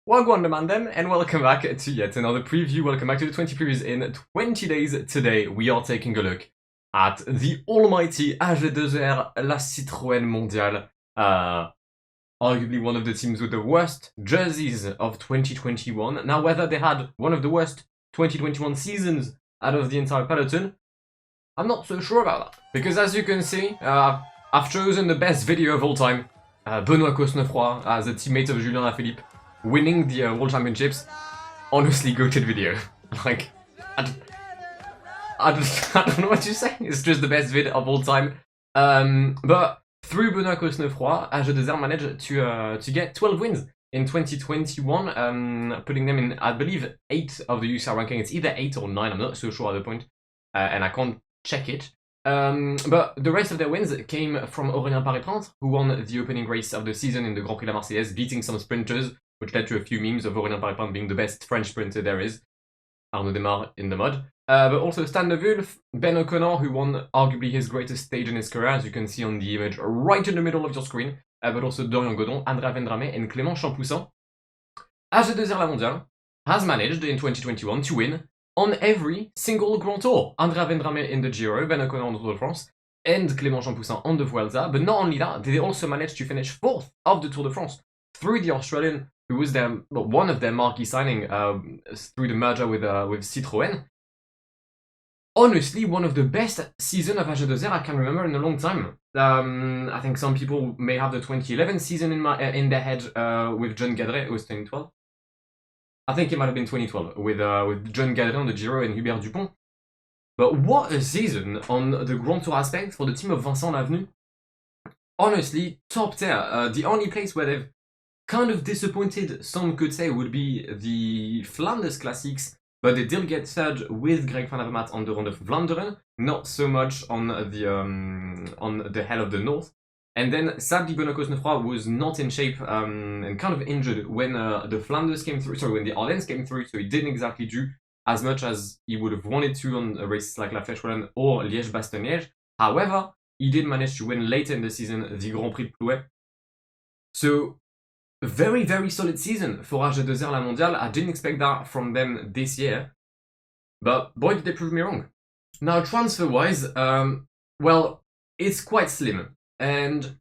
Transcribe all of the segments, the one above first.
Wagwan Demandem, and welcome back to yet another preview. Welcome back to the 20 previews in 20 days. Today we are taking a look at the almighty AG2R, la Citroen Mondiale. Arguably one of the teams with the worst jerseys of 2021. Now, whether they had one of the worst 2021 seasons out of the entire peloton, I'm not so sure about that. Because as you can see, I've chosen the best video of all time. Benoît Cosnefroy as a teammate of Julien Lafilippe, winning the World Championships. Honestly, goated video. Like, I don't know what to say. It's just the best vid of all time. But through Benoît Cosnefroy, AG2R managed to get 12 wins in 2021, putting them in, I believe, 8 of the UCR ranking. It's either 8 or 9. I'm not so sure at the point, and I can't check it. But the rest of their wins came from Aurélien Paré-Printre, who won the opening race of the season in the Grand Prix La Marseillaise, beating some sprinters, which led to a few memes of Aurélien Paré-Printre being the best French sprinter there is. Arnaud Démarre in the mud. But also Stan de Wulf, Ben O'Connor, who won arguably his greatest stage in his career, as you can see on the image right in the middle of your screen. But also Dorian Godon, Andrea Vendrame, and Clément Champoussin. AG2R La Mondiale has managed in 2021 to win on every single Grand Tour. Andrea Vendrame in the Giro, Ben O'Connor on the Tour de France, and Clément Champoussin on the Vuelta. But not only that, they also managed to finish 4th of the Tour de France through the Australian, who was one of their marquee signing through the merger with Citroen. Honestly, one of the best seasons of AG2R I can remember in a long time. I think some people may have the 2011 season in their head with John Gadret. It was 2012. I think it might have been 2012 with John Gadret on the Giro and Hubert Dupont. But what a season on the Grand Tour aspect for the team of Vincent Lavenu. Honestly, top tier. The only place where they've kind of disappointed, some could say, would be the Flanders Classics, but they did get third with Greg van Avermaet on the Ronde of Vlaanderen, not so much on the Hell of the North. And then sadly Benoît Cosnefroy was not in shape and kind of injured when the Flanders came through, sorry, when the Ardennes came through, so he didn't exactly do as much as he would have wanted to on races like La Flèche-Wallonne or Liège-Bastogne-Liège. However, he did manage to win later in the season the Grand Prix de Plouay. So, very, very solid season for AG2R La Mondiale. I didn't expect that from them this year, but boy did they prove me wrong. Now, transfer-wise, well, it's quite slim. And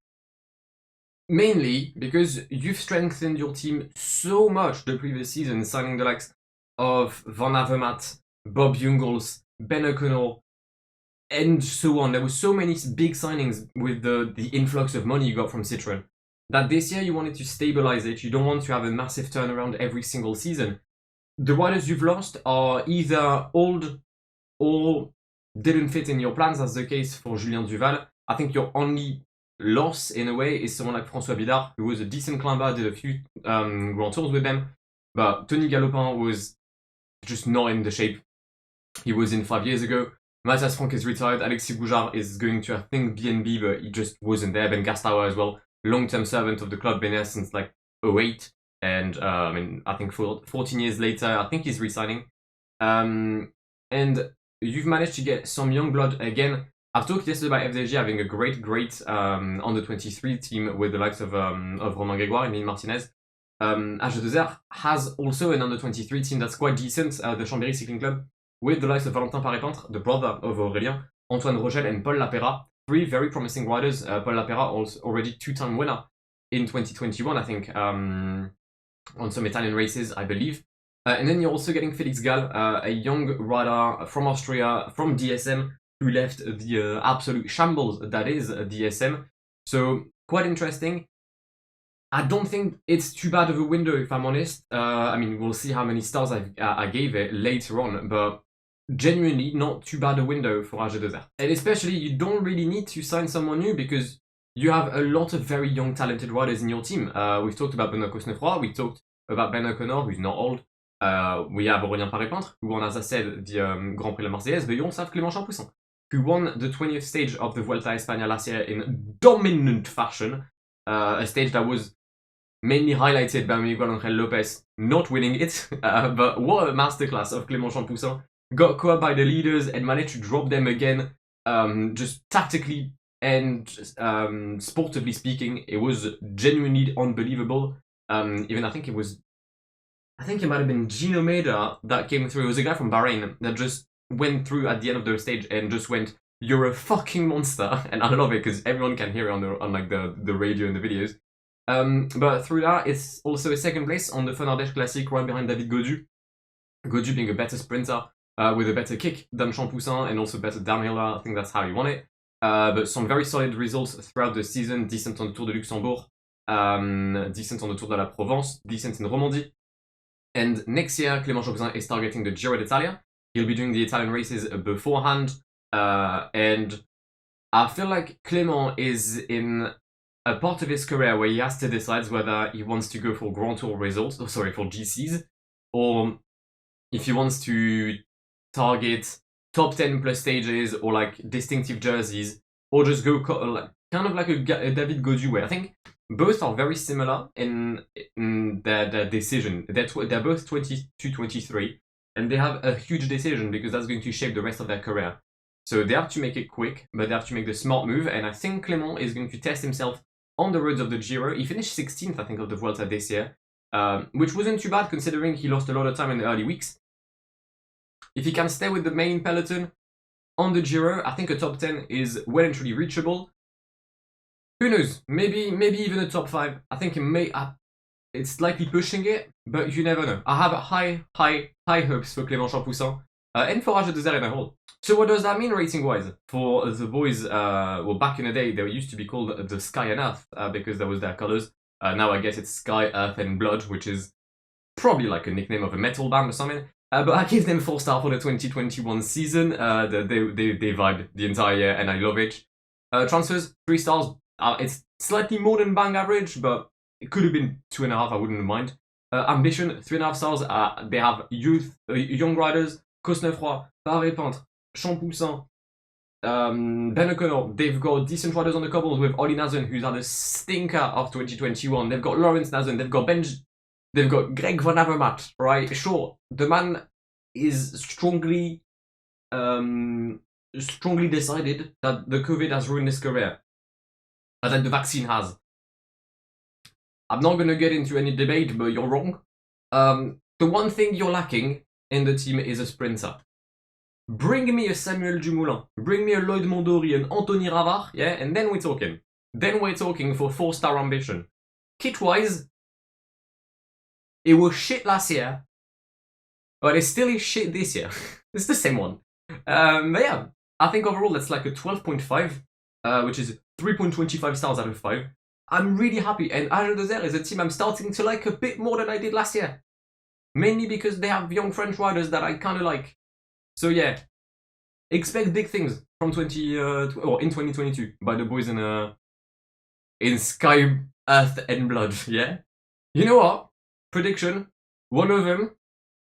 mainly because you've strengthened your team so much the previous season, signing the likes of Van Avermaet, Bob Jungels, Ben O'Connor, and so on. There were so many big signings with the influx of money you got from Citroen, that this year you wanted to stabilize it. You don't want to have a massive turnaround every single season. The riders you've lost are either old or didn't fit in your plans, as the case for Julien Duval. I think your only loss, in a way, is someone like François Bidard, who was a decent climber, did a few Grand Tours with them. But Tony Galopin was just not in the shape he was in 5 years ago. Matthias Frank is retired. Alexis Boujard is going to, I think, BNB, but he just wasn't there. Ben Gastauer as well, long-term servant of the club, been there since like 08. And I mean, I think 14 years later, I think he's resigning. And you've managed to get some young blood again. I've talked yesterday about FDJ having a great under 23 team with the likes of Romain Grégoire and Emile Martinez. AG2R has also an under 23 team that's quite decent, the Chambéry Cycling Club, with the likes of Valentin Paré-Printre, the brother of Aurélien, Antoine Rochelle, and Paul Lapera. 3 very promising riders. Paul Lapera, also already 2-time winner in 2021, I think, on some Italian races, I believe. And then you're also getting Felix Gall, a young rider from Austria, from DSM, who left the absolute shambles that is DSM. So, quite interesting. I don't think it's too bad of a window, if I'm honest. I mean, we'll see how many stars I gave it later on, but genuinely not too bad a window for AG2R. And especially, you don't really need to sign someone new because you have a lot of very young, talented riders in your team. We've talked about Benoît Cosnefroy, we talked about Ben O'Connor, who's not old. We have Aurélien Paré-Printre, who won, as I said, the Grand Prix La Marseillaise, but you also have Clément Champoussin, who won the 20th stage of the Vuelta a España last year in dominant fashion. A stage that was mainly highlighted by Miguel Angel Lopez not winning it, but what a masterclass of Clément Champoussin. Got caught by the leaders and managed to drop them again, just tactically and sportively speaking. It was genuinely unbelievable. Even I think it was I think it might have been Gino Maeda that came through. It was a guy from Bahrain that just went through at the end of the stage and just went, "You're a fucking monster," and I love it because everyone can hear it on like the radio and the videos. But through that, it's also a second place on the Fun Ardèche Classic, right behind David Gaudu. Gaudu being a better sprinter with a better kick than Champoussin and also better downhiller. I think that's how you want it. But some very solid results throughout the season. Decent on the Tour de Luxembourg, decent on the Tour de la Provence, decent in Romandie. And next year, Clément Champoussin is targeting the Giro d'Italia. He'll be doing the Italian races beforehand. And I feel like Clément is in a part of his career where he has to decide whether he wants to go for Grand Tour results, for GCs, or if he wants to target top 10 plus stages or like distinctive jerseys, or just go kind of like a David Gaudu way. I think both are very similar in their decision. They're both 22, 23, and they have a huge decision because that's going to shape the rest of their career. So they have to make it quick, but they have to make the smart move, and I think Clément is going to test himself on the roads of the Giro. He finished 16th, I think, of the Vuelta this year, which wasn't too bad considering he lost a lot of time in the early weeks. If he can stay with the main peloton on the Giro, I think a top 10 is well and truly reachable. Who knows? Maybe even a top 5. I think it's slightly pushing it, but you never know. I have high hopes for Clément Champoussin and for AG2R in a whole. So what does that mean rating-wise for the boys? Well, back in the day, they used to be called the Sky and Earth because that was their colors. Now I guess it's Sky, Earth, and Blood, which is probably like a nickname of a metal band or something. But I give them 4 stars for the 2021 season. They vibe the entire year, and I love it. Transfers, 3 stars. It's slightly more than bang average, but it could have been 2.5. I wouldn't mind. Ambition, 3.5 stars. They have young riders, Cosnefroy, Paré-Peintre, Champoussin, Ben O'Connor. They've got decent riders on the cobbles with Ollie Nazen, who's had a stinker of 2021. They've got Lawrence Nazen. They've got Greg Van Avermaet, right? Sure, the man is strongly decided that the COVID has ruined his career, that the vaccine has. I'm not going to get into any debate, but you're wrong. The one thing you're lacking in the team is a sprinter. Bring me a Samuel Dumoulin, bring me a Lloyd Mondori, an Anthony Ravard, yeah, and then we're talking. Then we're talking for 4-star ambition. Kit-wise, it was shit last year, but it still is shit this year. It's the same one. But yeah, I think overall that's like a 12.5, which is 3.25 stars out of 5. I'm really happy, and AG2R is a team I'm starting to like a bit more than I did last year. Mainly because they have young French riders that I kind of like. So yeah, expect big things from in 2022 by the boys in Sky, Earth, and Blood. Yeah, you know what? Prediction: one of them,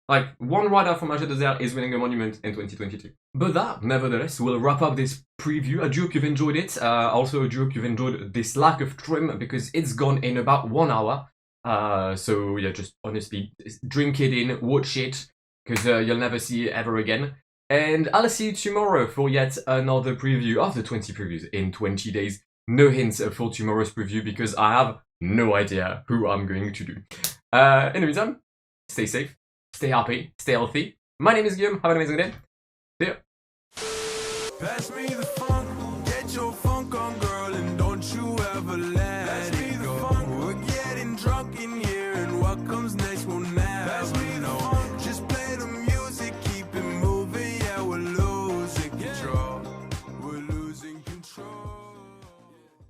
like one rider from AG2R, is winning a monument in 2022. But that, nevertheless, will wrap up this preview. I do hope you've enjoyed it. Also, I do hope you've enjoyed this lack of trim because it's gone in about 1 hour. So yeah, just honestly, drink it in, watch it, because you'll never see it ever again. And I'll see you tomorrow for yet another preview of the 20 previews in 20 days. No hints for tomorrow's preview because I have no idea who I'm going to do. In the meantime, stay safe, stay happy, stay healthy. My name is Guillaume. Have an amazing day. See ya.